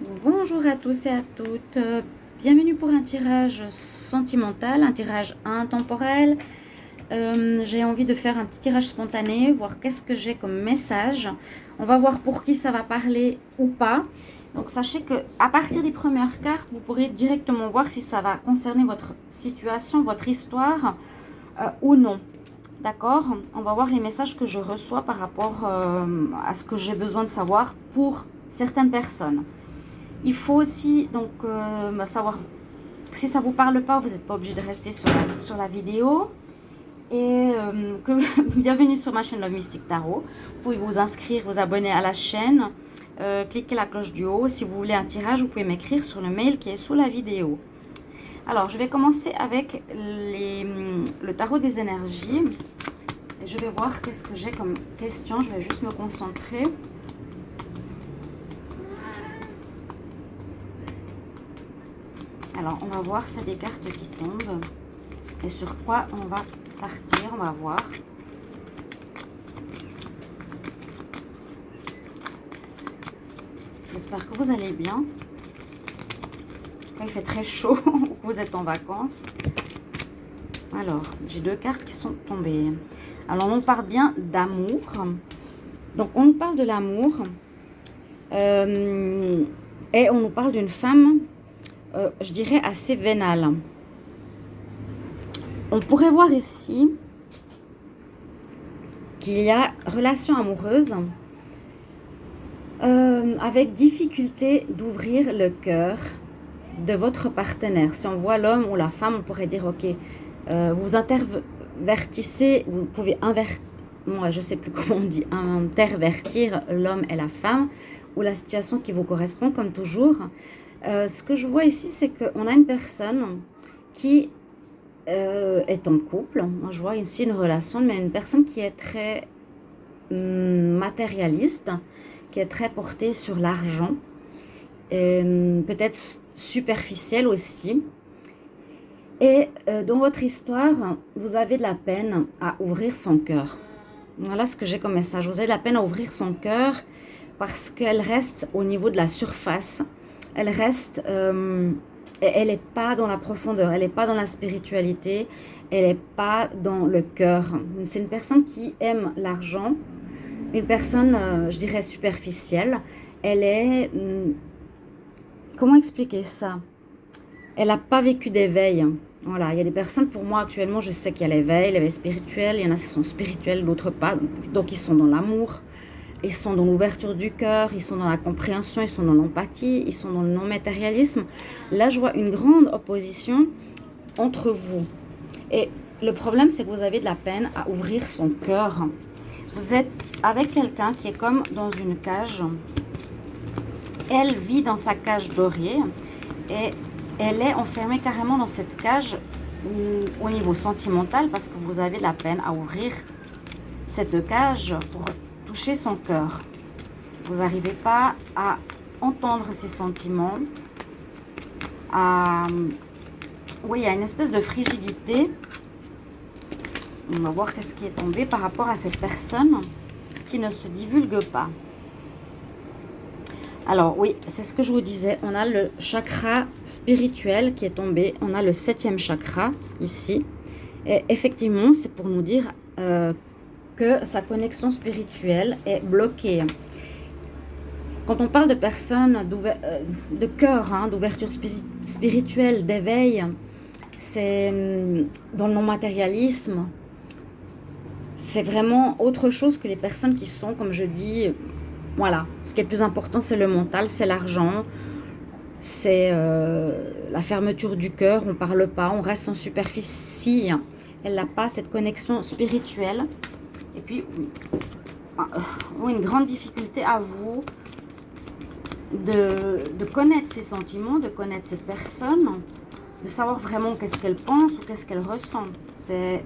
Bonjour à tous et à toutes. Bienvenue pour un tirage sentimental, un tirage intemporel. J'ai envie de faire un petit tirage spontané, voir qu'est-ce que j'ai comme message. On va voir pour qui ça va parler ou pas. Donc sachez que à partir des premières cartes, vous pourrez directement voir si ça va concerner votre situation, votre histoire ou non. D'accord? On va voir les messages que je reçois par rapport à ce que j'ai besoin de savoir pour certaines personnes. Il faut aussi donc savoir si ça ne vous parle pas, vous n'êtes pas obligé de rester sur la vidéo. Et bienvenue sur ma chaîne Love Mystic Tarot. Vous pouvez vous inscrire, vous abonner à la chaîne, cliquez la cloche du haut. Si vous voulez un tirage, vous pouvez m'écrire sur le mail qui est sous la vidéo. Alors, je vais commencer avec le tarot des énergies. Et je vais voir qu'est-ce que j'ai comme question. Je vais juste me concentrer. Alors, on va voir s'il y a des cartes qui tombent et sur quoi on va partir. On va voir. J'espère que vous allez bien. Il fait très chaud ou que vous êtes en vacances. Alors, j'ai deux cartes qui sont tombées. Alors, on parle bien d'amour. Donc, on nous parle de l'amour. Et on nous parle d'une femme, je dirais, assez vénale. On pourrait voir ici qu'il y a relation amoureuse avec difficulté d'ouvrir le cœur de votre partenaire. Si on voit l'homme ou la femme, on pourrait dire, ok, vous intervertissez, vous pouvez moi je ne sais plus comment on dit, intervertir l'homme et la femme, ou la situation qui vous correspond comme toujours. Ce que je vois ici, c'est qu'on a une personne qui est en couple. Moi, je vois ici une relation, mais une personne qui est très matérialiste, qui est très portée sur l'argent, peut-être superficielle aussi. Et dans votre histoire, vous avez de la peine à ouvrir son cœur. Voilà ce que j'ai comme message. Vous avez de la peine à ouvrir son cœur parce qu'elle reste au niveau de la surface. Elle reste... elle n'est pas dans la profondeur, elle n'est pas dans la spiritualité, elle n'est pas dans le cœur. C'est une personne qui aime l'argent, une personne, je dirais, superficielle. Elle est... comment expliquer ça? Elle n'a pas vécu d'éveil. Voilà, il y a des personnes, pour moi actuellement, je sais qu'il y a l'éveil spirituel, il y en a qui sont spirituels, d'autres pas. Donc ils sont dans l'amour, ils sont dans l'ouverture du cœur, ils sont dans la compréhension, ils sont dans l'empathie, ils sont dans le non-matérialisme. Là, je vois une grande opposition entre vous. Et le problème, c'est que vous avez de la peine à ouvrir son cœur. Vous êtes avec quelqu'un qui est comme dans une cage. Elle vit dans sa cage dorée et elle est enfermée carrément dans cette cage au niveau sentimental parce que vous avez de la peine à ouvrir cette cage pour toucher son cœur. Vous n'arrivez pas à entendre ses sentiments. Oui, il y a une espèce de frigidité. On va voir qu'est-ce qui est tombé par rapport à cette personne qui ne se divulgue pas. Alors oui, c'est ce que je vous disais. On a le chakra spirituel qui est tombé. On a le 7e chakra ici. Et effectivement, c'est pour nous dire que sa connexion spirituelle est bloquée. Quand on parle de personnes de cœur, d'ouverture spirituelle, d'éveil, c'est dans le non-matérialisme. C'est vraiment autre chose que les personnes qui sont, comme je dis, voilà. Ce qui est le plus important, c'est le mental, c'est l'argent, c'est la fermeture du cœur, on ne parle pas, on reste en superficie. Elle n'a pas cette connexion spirituelle. Et puis, une grande difficulté à vous de connaître ses sentiments, de connaître cette personne, de savoir vraiment qu'est-ce qu'elle pense ou qu'est-ce qu'elle ressent. C'est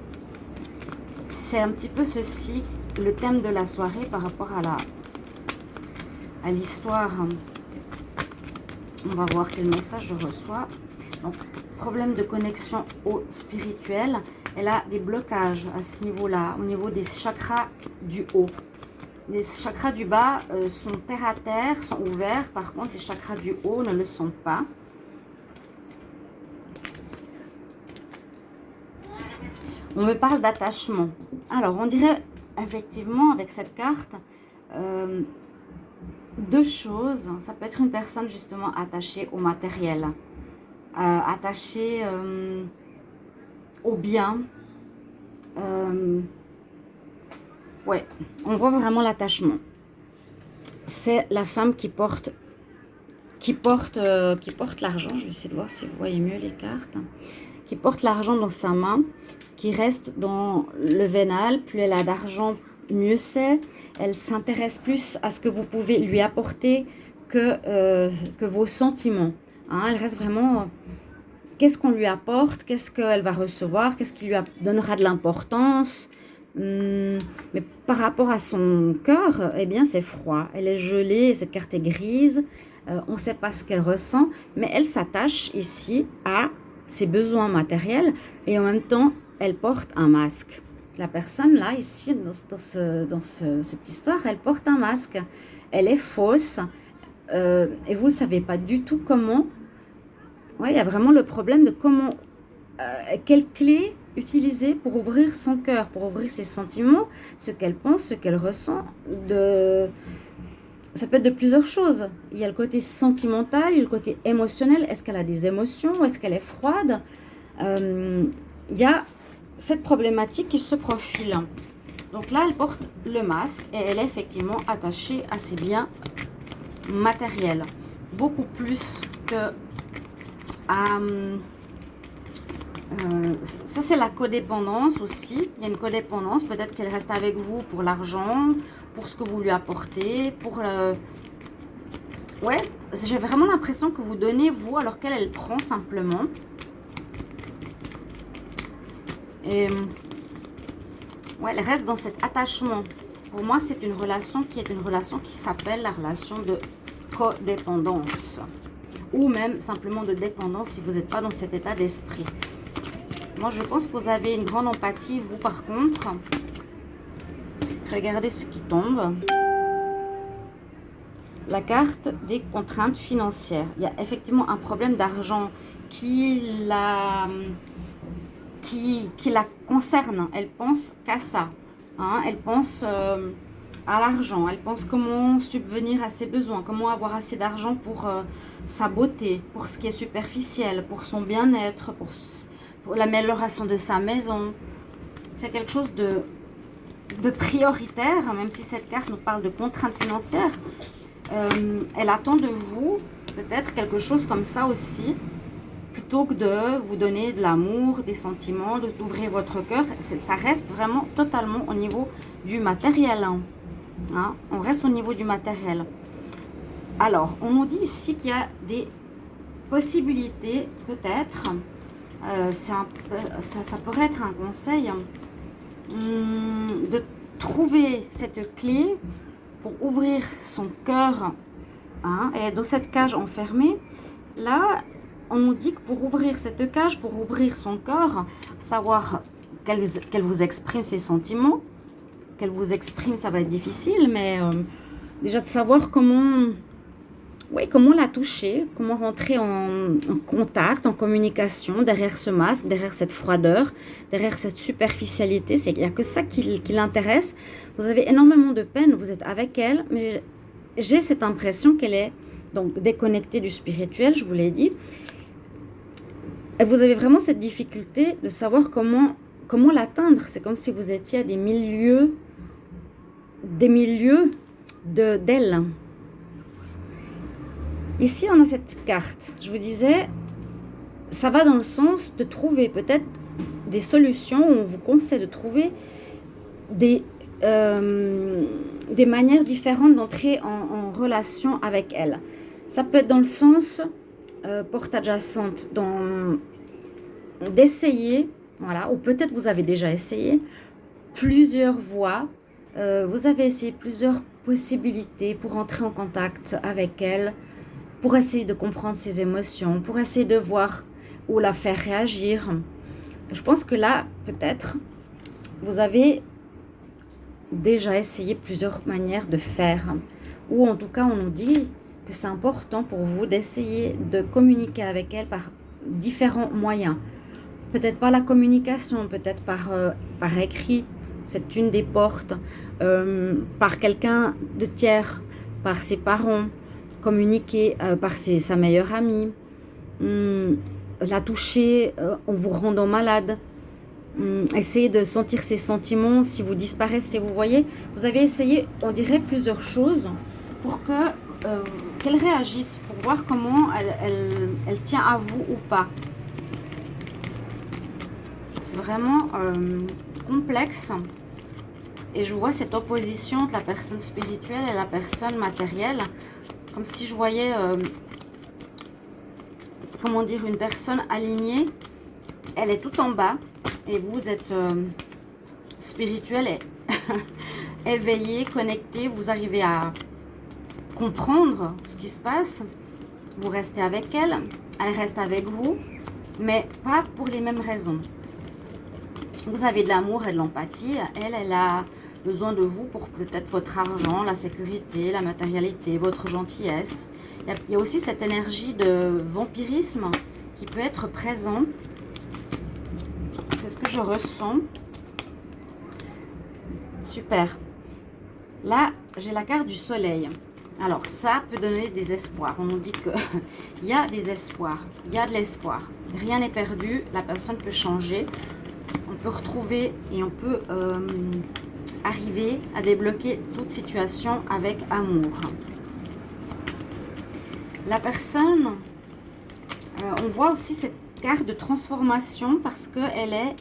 un petit peu ceci, le thème de la soirée par rapport à l'histoire. On va voir quel message je reçois. Donc, problème de connexion au spirituel. Elle a des blocages à ce niveau-là, au niveau des chakras du haut. Les chakras du bas sont terre à terre, sont ouverts. Par contre, les chakras du haut ne le sont pas. On me parle d'attachement. Alors, on dirait effectivement avec cette carte deux choses. Ça peut être une personne justement attachée au matériel, attachée au bien. Ouais, on voit vraiment l'attachement. C'est la femme qui porte l'argent. Je vais essayer de voir si vous voyez mieux les cartes. Qui porte l'argent dans sa main, qui reste dans le vénal. Plus elle a d'argent, mieux c'est. Elle s'intéresse plus à ce que vous pouvez lui apporter que vos sentiments. Hein, elle reste vraiment... qu'est-ce qu'on lui apporte? Qu'est-ce qu'elle va recevoir? Qu'est-ce qui lui donnera de l'importance? Mais par rapport à son cœur, eh bien c'est froid. Elle est gelée, cette carte est grise. On ne sait pas ce qu'elle ressent, mais elle s'attache ici à ses besoins matériels et en même temps, elle porte un masque. La personne là, ici, dans cette histoire, elle porte un masque. Elle est fausse et vous ne savez pas du tout comment. Ouais, il y a vraiment le problème de comment, quelle clé utiliser pour ouvrir son cœur, pour ouvrir ses sentiments, ce qu'elle pense, ce qu'elle ressent. Ça peut être de plusieurs choses. Il y a le côté sentimental, il y a le côté émotionnel. Est-ce qu'elle a des émotions? Est-ce qu'elle est froide? Il y a cette problématique qui se profile. Donc là, elle porte le masque et elle est effectivement attachée à ses biens matériels. Beaucoup plus que à... ça, c'est la codépendance aussi. Il y a une codépendance. Peut-être qu'elle reste avec vous pour l'argent, pour ce que vous lui apportez, pour le... Ouais, j'ai vraiment l'impression que vous donnez, vous, alors qu'elle, elle prend simplement. Et... ouais, elle reste dans cet attachement. Pour moi, c'est une relation qui s'appelle la relation de codépendance. Ou même simplement de dépendance si vous n'êtes pas dans cet état d'esprit. Moi, je pense que vous avez une grande empathie, vous, par contre. Regardez ce qui tombe. La carte des contraintes financières. Il y a effectivement un problème d'argent qui la concerne. Elle pense qu'à ça. Hein? Elle pense à l'argent. Elle pense comment subvenir à ses besoins. Comment avoir assez d'argent pour sa beauté, pour ce qui est superficiel, pour son bien-être, pour l'amélioration de sa maison. C'est quelque chose de prioritaire, même si cette carte nous parle de contraintes financières. Elle attend de vous peut-être quelque chose comme ça aussi, plutôt que de vous donner de l'amour, des sentiments, d'ouvrir votre cœur. Ça reste vraiment totalement au niveau du matériel. Hein? On reste au niveau du matériel. Alors, on nous dit ici qu'il y a des possibilités, peut-être, ça pourrait être un conseil, de trouver cette clé pour ouvrir son cœur. Hein, et dans cette cage enfermée, là, on nous dit que pour ouvrir cette cage, pour ouvrir son cœur, savoir qu'elle vous exprime ses sentiments, qu'elle vous exprime, ça va être difficile, mais déjà de savoir comment la toucher, comment rentrer en contact, en communication derrière ce masque, derrière cette froideur, derrière cette superficialité. Il n'y a que ça qui l'intéresse. Vous avez énormément de peine, vous êtes avec elle, mais j'ai cette impression qu'elle est donc déconnectée du spirituel, je vous l'ai dit. Et vous avez vraiment cette difficulté de savoir comment l'atteindre. C'est comme si vous étiez à des milieux d'elle. Ici, on a cette carte. Je vous disais, ça va dans le sens de trouver peut-être des solutions. On vous conseille de trouver des manières différentes d'entrer en relation avec elle. Ça peut être dans le sens porte adjacente, d'essayer, voilà, ou peut-être vous avez déjà essayé plusieurs voies. Vous avez essayé plusieurs possibilités pour entrer en contact avec elle, pour essayer de comprendre ses émotions, pour essayer de voir ou la faire réagir. Je pense que là, peut-être, vous avez déjà essayé plusieurs manières de faire. Ou en tout cas, on nous dit que c'est important pour vous d'essayer de communiquer avec elle par différents moyens. Peut-être pas la communication, peut-être par écrit, c'est une des portes, par quelqu'un de tiers, par ses parents, communiquer par sa meilleure amie, la toucher en vous rendant malade, essayer de sentir ses sentiments si vous disparaissez. Vous voyez, vous avez essayé, on dirait, plusieurs choses pour qu'elle réagisse, pour voir comment elle tient à vous ou pas. C'est vraiment complexe. Et je vois cette opposition entre la personne spirituelle et la personne matérielle. Comme si je voyais, comment dire, une personne alignée. Elle est tout en bas. Et vous êtes spirituel et éveillé, connecté. Vous arrivez à comprendre ce qui se passe. Vous restez avec elle. Elle reste avec vous. Mais pas pour les mêmes raisons. Vous avez de l'amour et de l'empathie. Elle a besoin de vous pour peut-être votre argent, la sécurité, la matérialité, votre gentillesse. Il y a aussi cette énergie de vampirisme qui peut être présent. C'est ce que je ressens. Super. Là, j'ai la carte du soleil. Alors, ça peut donner des espoirs. On nous dit qu'il y a des espoirs. Il y a de l'espoir. Rien n'est perdu. La personne peut changer. On peut retrouver et on peut arriver à débloquer toute situation avec amour. La personne, on voit aussi cette carte de transformation parce qu'elle est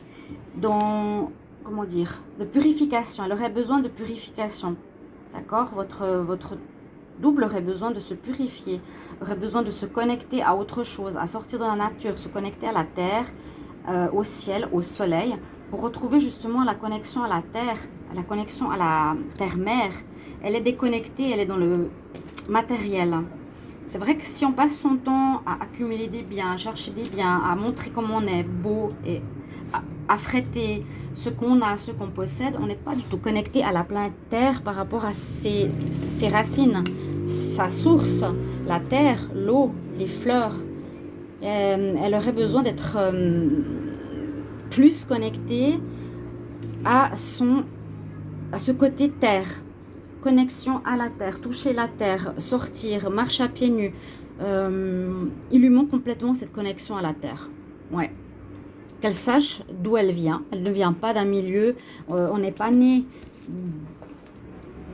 dans, comment dire, de purification. Elle aurait besoin de purification. D'accord? Votre double aurait besoin de se purifier, aurait besoin de se connecter à autre chose, à sortir de la nature, se connecter à la terre, au ciel, au soleil, pour retrouver justement la connexion à la terre, la connexion à la terre-mère. Elle est déconnectée, elle est dans le matériel. C'est vrai que si on passe son temps à accumuler des biens, à chercher des biens, à montrer comment on est beau et à fréter ce qu'on a, ce qu'on possède, on n'est pas du tout connecté à la planète Terre par rapport à ses racines, sa source, la terre, l'eau, les fleurs. Elle aurait besoin d'être plus connectée à ce côté terre. Connexion à la terre, toucher la terre, sortir, marcher à pieds nus. Il lui manque complètement cette connexion à la terre. Ouais. Qu'elle sache d'où elle vient. Elle ne vient pas d'un milieu, on n'est pas né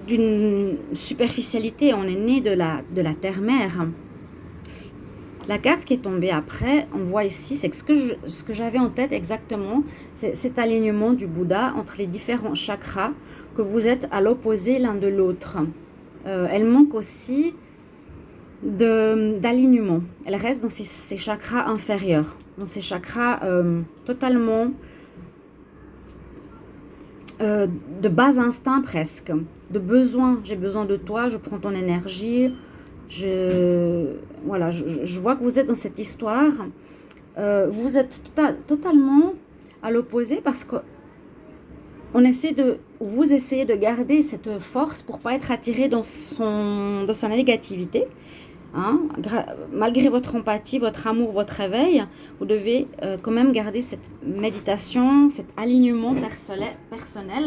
d'une superficialité, on est né de la terre-mère. La carte qui est tombée après, on voit ici, c'est que ce que j'avais en tête exactement, c'est cet alignement du Bouddha entre les différents chakras, que vous êtes à l'opposé l'un de l'autre. Elle manque aussi d'alignement. Elle reste dans ses chakras inférieurs, dans ses chakras totalement de bas instinct presque, de besoin. J'ai besoin de toi, je prends ton énergie. Voilà, je vois que vous êtes dans cette histoire. Vous êtes totalement à l'opposé parce que vous essayez de garder cette force pour pas être attiré dans sa négativité. Hein? Malgré votre empathie, votre amour, votre réveil, vous devez quand même garder cette méditation, cet alignement personnel.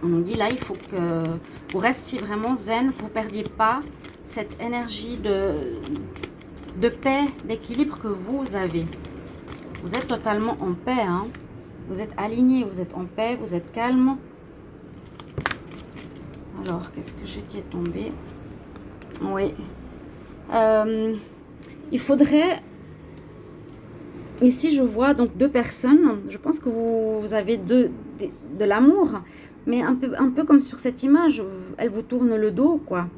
On nous dit là, il faut que vous restiez vraiment zen, que vous ne perdiez pas cette énergie de paix, d'équilibre que vous avez. Vous êtes totalement en paix, hein? Vous êtes aligné, vous êtes en paix, vous êtes calme. Alors, qu'est-ce que j'ai qui est tombé? Oui. Il faudrait... Ici, je vois donc deux personnes. Je pense que vous avez de l'amour. Mais un peu comme sur cette image, elle vous tourne le dos, quoi.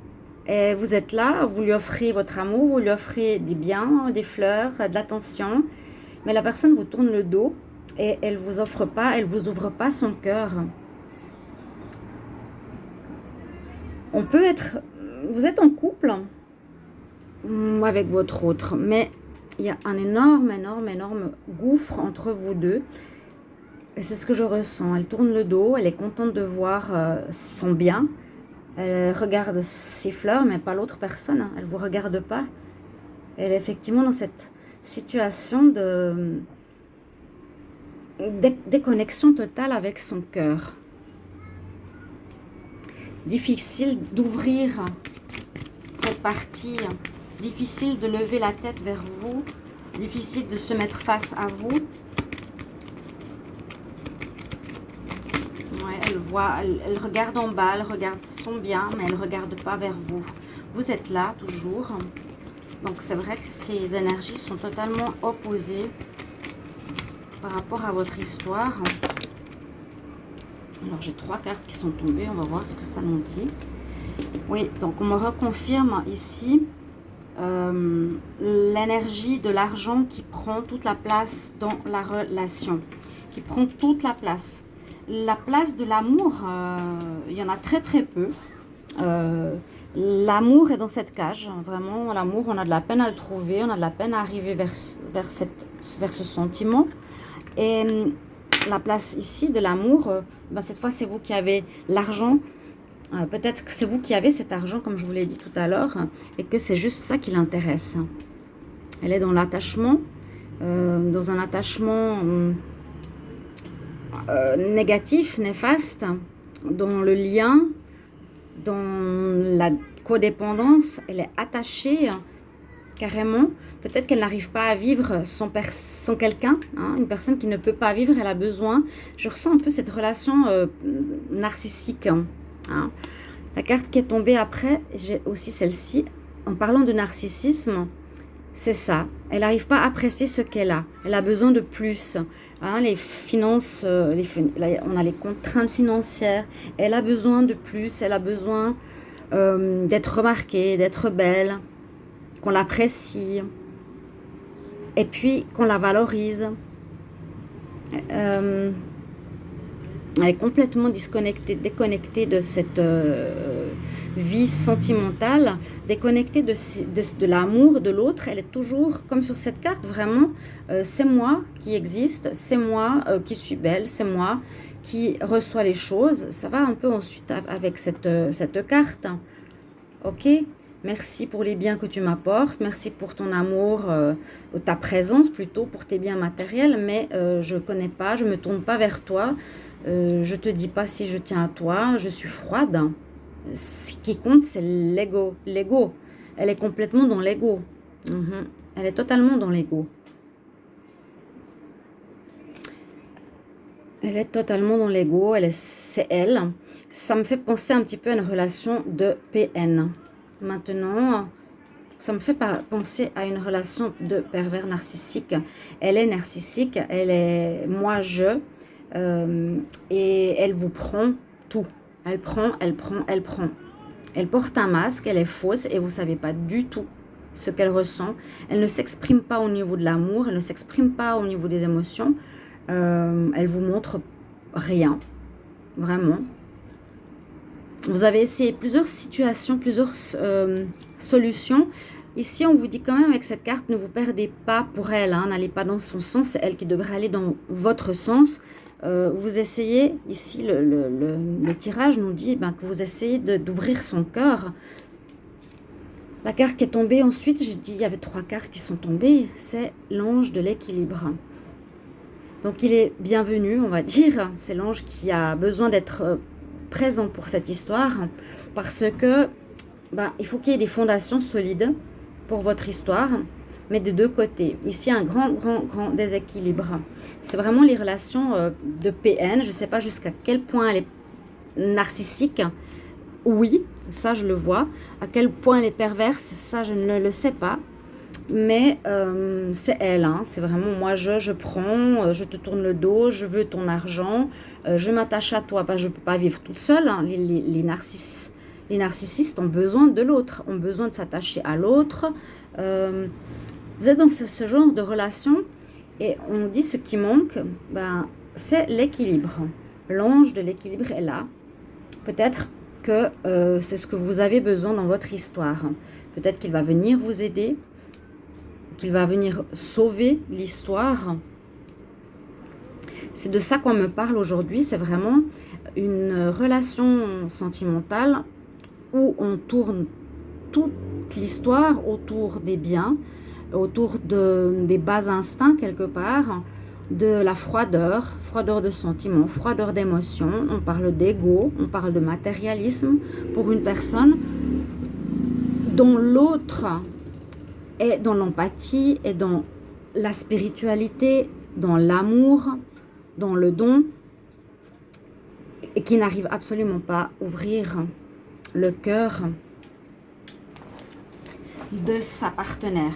Et vous êtes là, vous lui offrez votre amour, vous lui offrez des biens, des fleurs, de l'attention. Mais la personne vous tourne le dos et elle vous offre pas, elle vous ouvre pas son cœur. Vous êtes en couple avec votre autre, mais il y a un énorme gouffre entre vous deux. Et c'est ce que je ressens. Elle tourne le dos, elle est contente de voir son bien. Elle regarde ses fleurs, mais pas l'autre personne, hein. Elle ne vous regarde pas. Elle est effectivement dans cette situation de déconnexion totale avec son cœur. Difficile d'ouvrir cette partie, difficile de lever la tête vers vous, difficile de se mettre face à vous. Ouais, elle regarde en bas, elle regarde son bien, mais elle ne regarde pas vers vous. Vous êtes là toujours. Donc c'est vrai que ces énergies sont totalement opposées par rapport à votre histoire. Alors j'ai 3 cartes qui sont tombées, on va voir ce que ça nous dit. Oui, donc on me reconfirme ici l'énergie de l'argent qui prend toute la place dans la relation, qui prend toute la place. La place de l'amour, il y en a très très peu. L'amour est dans cette cage, vraiment l'amour, on a de la peine à le trouver, on a de la peine à arriver vers ce sentiment. Et la place ici de l'amour, ben cette fois c'est vous qui avez l'argent, peut-être que c'est vous qui avez cet argent comme je vous l'ai dit tout à l'heure, et que c'est juste ça qui l'intéresse. Elle est dans l'attachement, dans un attachement négatif, néfaste, dans le lien, dans la codépendance. Elle est attachée carrément. Peut-être qu'elle n'arrive pas à vivre sans quelqu'un, hein, une personne qui ne peut pas vivre, elle a besoin. Je ressens un peu cette relation narcissique. Hein. La carte qui est tombée après, j'ai aussi celle-ci. En parlant de narcissisme, c'est ça. Elle n'arrive pas à apprécier ce qu'elle a. Elle a besoin de plus. Hein, les finances, on a les contraintes financières. Elle a besoin de plus. Elle a besoin d'être remarquée, d'être belle, qu'on l'apprécie. Et puis qu'on la valorise. Elle est complètement déconnectée de cette vie sentimentale, déconnectée de l'amour de l'autre. Elle est toujours, comme sur cette carte, vraiment, c'est moi qui existe, c'est moi qui suis belle, c'est moi qui reçois les choses. Ça va un peu ensuite avec cette carte. Ok ? Merci pour les biens que tu m'apportes, merci pour ton amour, ta présence plutôt, pour tes biens matériels, mais je ne connais pas, je ne me tourne pas vers toi, je ne te dis pas si je tiens à toi, je suis froide. Ce qui compte, c'est l'ego. L'ego, elle est complètement dans l'ego. Elle est totalement dans l'ego. Elle est totalement dans l'ego, c'est elle. Ça me fait penser un petit peu à une relation de PN. Maintenant, ça me fait penser à une relation de pervers narcissique. Elle est narcissique, elle est moi-je, et elle vous prend tout. Elle prend. Elle porte un masque, elle est fausse et vous ne savez pas du tout ce qu'elle ressent. Elle ne s'exprime pas au niveau de l'amour, elle ne s'exprime pas au niveau des émotions. Elle vous montre rien, vraiment. Vous avez essayé plusieurs situations, plusieurs solutions. Ici, on vous dit quand même avec cette carte, ne vous perdez pas pour elle. Hein, n'allez pas dans son sens, c'est elle qui devrait aller dans votre sens. Vous essayez, ici, le tirage nous dit que vous essayez d'ouvrir son cœur. La carte qui est tombée ensuite, j'ai dit, il y avait 3 cartes qui sont tombées, c'est l'ange de l'équilibre. Donc, il est bienvenu, on va dire. C'est l'ange qui a besoin d'être présent pour cette histoire parce que il faut qu'il y ait des fondations solides pour votre histoire, mais des deux côtés. Ici, un grand déséquilibre. C'est vraiment les relations de PN. Je ne sais pas jusqu'à quel point elle est narcissique. Oui, ça je le vois. À quel point elle est perverse, ça je ne le sais pas. Mais c'est elle, hein. C'est vraiment moi, je prends, je te tourne le dos, je veux ton argent, je m'attache à toi, je ne peux pas vivre toute seule. Hein. Les narcissistes ont besoin de l'autre, ont besoin de s'attacher à l'autre. Vous êtes dans ce genre de relation et on dit ce qui manque, c'est l'équilibre. L'ange de l'équilibre est là. Peut-être que c'est ce que vous avez besoin dans votre histoire. Peut-être qu'il va venir vous aider, qu'il va venir sauver l'histoire. C'est de ça qu'on me parle aujourd'hui. C'est vraiment une relation sentimentale où on tourne toute l'histoire autour des biens, autour des bas instincts quelque part, de la froideur, froideur de sentiments, froideur d'émotions. On parle d'ego, on parle de matérialisme pour une personne dont l'autre est dans l'empathie, est dans la spiritualité, dans l'amour, dans le don, et qui n'arrive absolument pas à ouvrir le cœur de sa partenaire.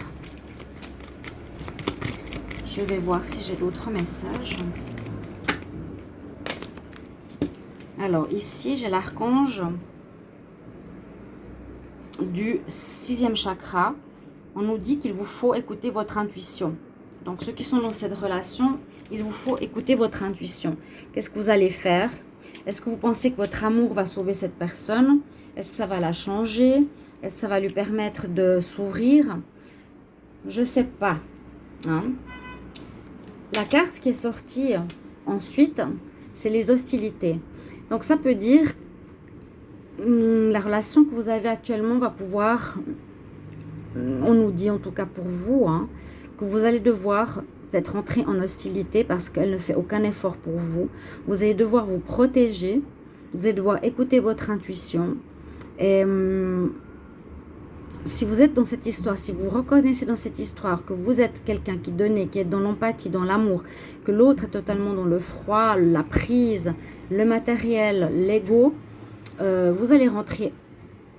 Je vais voir si j'ai d'autres messages. Alors ici, j'ai l'archange du 6e chakra. On nous dit qu'il vous faut écouter votre intuition. Donc ceux qui sont dans cette relation, il vous faut écouter votre intuition. Qu'est-ce que vous allez faire? Est-ce que vous pensez que votre amour va sauver cette personne? Est-ce que ça va la changer? Est-ce que ça va lui permettre de s'ouvrir? Je ne sais pas. Hein? La carte qui est sortie ensuite, c'est les hostilités. Donc ça peut dire la relation que vous avez actuellement va pouvoir, on nous dit en tout cas pour vous, hein, que vous allez devoir peut-être entrer en hostilité parce qu'elle ne fait aucun effort pour vous. Vous allez devoir vous protéger, vous allez devoir écouter votre intuition. Et si vous êtes dans cette histoire, si vous reconnaissez dans cette histoire que vous êtes quelqu'un qui donne, qui est dans l'empathie, dans l'amour, que l'autre est totalement dans le froid, la prise, le matériel, l'ego, vous allez rentrer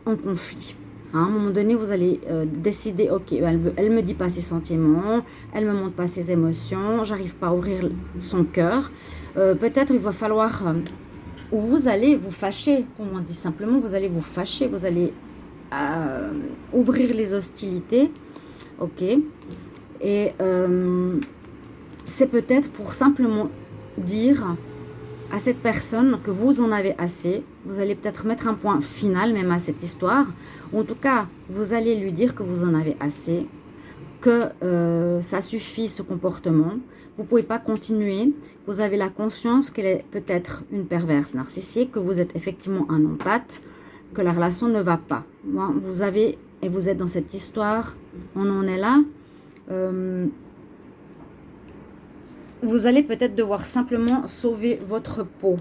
en conflit. À un moment donné, vous allez décider, ok, elle me dit pas ses sentiments, elle me montre pas ses émotions, j'arrive pas à ouvrir son cœur. Peut-être il va falloir, ou vous allez vous fâcher, comme on dit simplement, vous allez vous fâcher, vous allez ouvrir les hostilités, ok. Et c'est peut-être pour simplement dire à cette personne que vous en avez assez. Vous allez peut-être mettre un point final même à cette histoire. En tout cas, vous allez lui dire que vous en avez assez, que ça suffit ce comportement. Vous ne pouvez pas continuer. Vous avez la conscience qu'elle est peut-être une perverse narcissique, que vous êtes effectivement un empathe, que la relation ne va pas. Vous avez, et vous êtes dans cette histoire, on en est là. Vous allez peut-être devoir simplement sauver votre peau.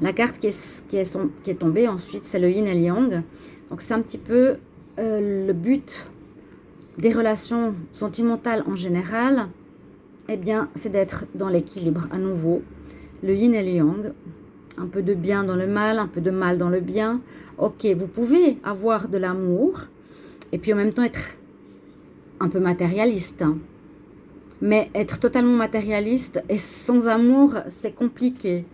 La carte qui est tombée ensuite, c'est le yin et le yang. Donc c'est un petit peu le but des relations sentimentales en général. Eh bien, c'est d'être dans l'équilibre à nouveau. Le yin et le yang. Un peu de bien dans le mal, un peu de mal dans le bien. Ok, vous pouvez avoir de l'amour et puis en même temps être un peu matérialiste. Mais être totalement matérialiste et sans amour, c'est compliqué.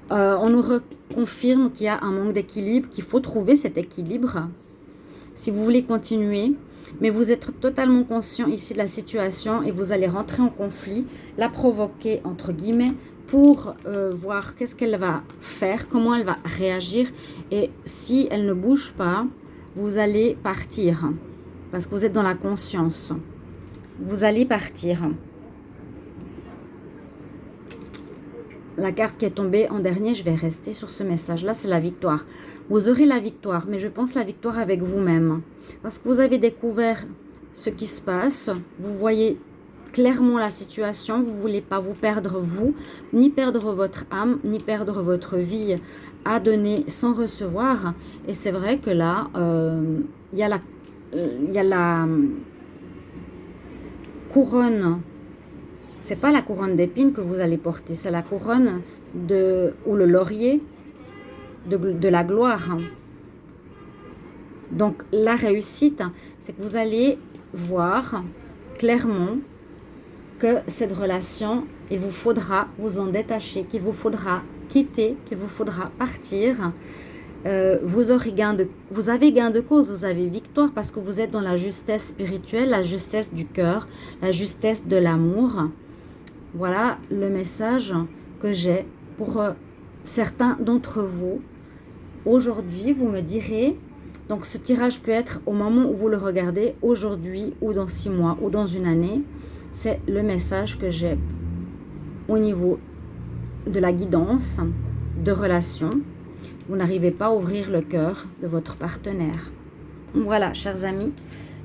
On nous reconfirme qu'il y a un manque d'équilibre, qu'il faut trouver cet équilibre si vous voulez continuer. Mais vous êtes totalement conscient ici de la situation et vous allez rentrer en conflit, la provoquer entre guillemets pour voir qu'est-ce qu'elle va faire, comment elle va réagir. Et si elle ne bouge pas, vous allez partir parce que vous êtes dans la conscience. Vous allez partir. La carte qui est tombée en dernier, je vais rester sur ce message-là, c'est la victoire. Vous aurez la victoire, mais je pense la victoire avec vous-même. Parce que vous avez découvert ce qui se passe, vous voyez clairement la situation, vous ne voulez pas vous perdre vous, ni perdre votre âme, ni perdre votre vie à donner sans recevoir. Et c'est vrai que là, il y a la couronne. C'est pas la couronne d'épines que vous allez porter, c'est la couronne ou le laurier de la gloire. Donc la réussite, c'est que vous allez voir clairement que cette relation, il vous faudra vous en détacher, qu'il vous faudra quitter, qu'il vous faudra partir. Vous avez gain de cause, vous avez victoire parce que vous êtes dans la justesse spirituelle, la justesse du cœur, la justesse de l'amour. Voilà le message que j'ai pour certains d'entre vous. Aujourd'hui, vous me direz, donc ce tirage peut être au moment où vous le regardez, aujourd'hui ou dans 6 mois ou dans une année. C'est le message que j'ai au niveau de la guidance, de relation. Vous n'arrivez pas à ouvrir le cœur de votre partenaire. Voilà, chers amis,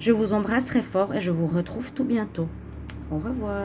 je vous embrasse très fort et je vous retrouve tout bientôt. Au revoir.